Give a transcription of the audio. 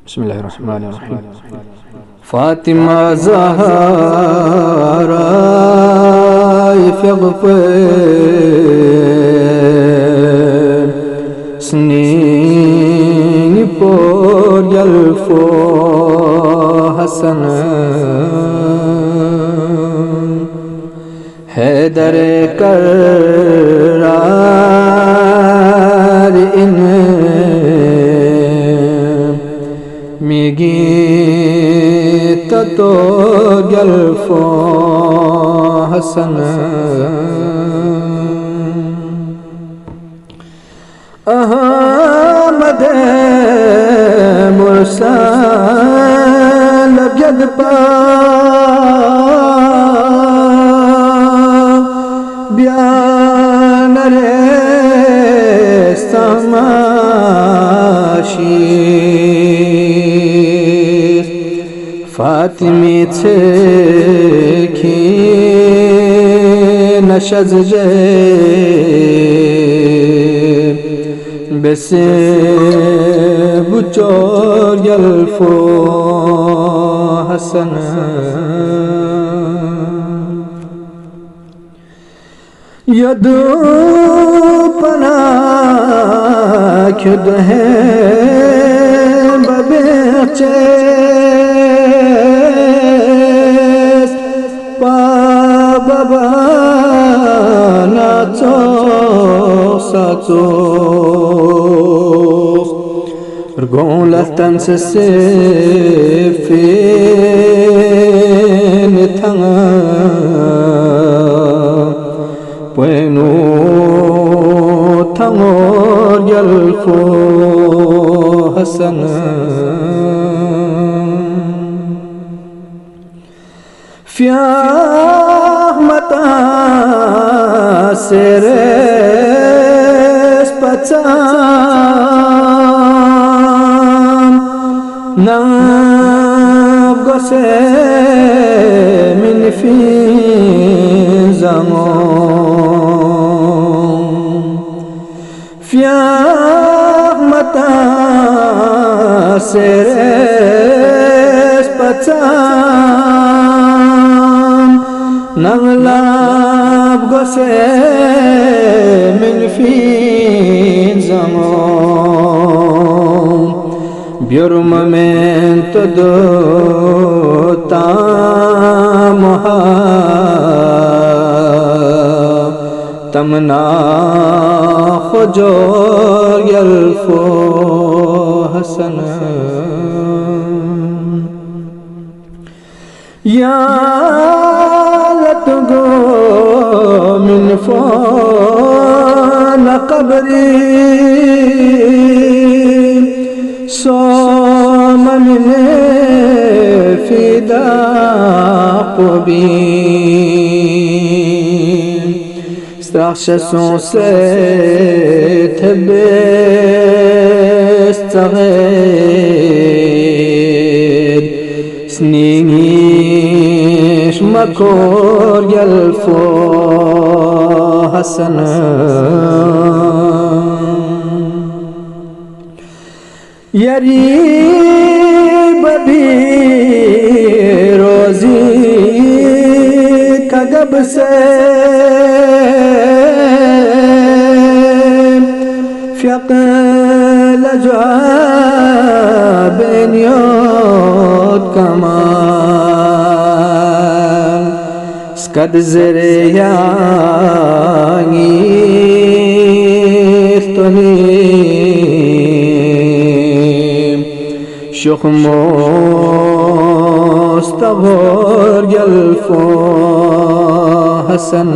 बिस्मिल्लाहिर्रहमानिर्रहीम। फातिमा ज़हरा फ़िग़्फ़े स्नीं पोर्यल्फ़ो हसन हैदर करार इन मिगी ततो गल्फ़ो हसन अहमद मुरसल जदपा ब्यान रे समाशी फातिमी छे की नशज जे बेसे बुचोर यल्फो हसन यदु पना खुद है बबेचे बाबा नाचो साचो गोलतन से फेन थंगा पुनो थंगोर यल्फो हसन फ़ियामता सेरेस पचान नाब गोसे मिनफी ज़मो फ़ियामता सेरेस पचान नगलाब गोसे मिनफीन ज़मों ब्युरुम में तो दो तामहा तमना खुजो यल्फो हसन या लतगो मिन फ़ौन क़ब्री सोम मिने फ़िदा क़ुबी स्त्राशसों से थबेस्तगेद स्नीश मकोर यल्फो हसन यरी बभी रोजी कगब से फ़िक़ल बेनियोत कमाल स्कद ज़रे यांगी शुख़्मोस्तग़ोर यल्फ़ो हसन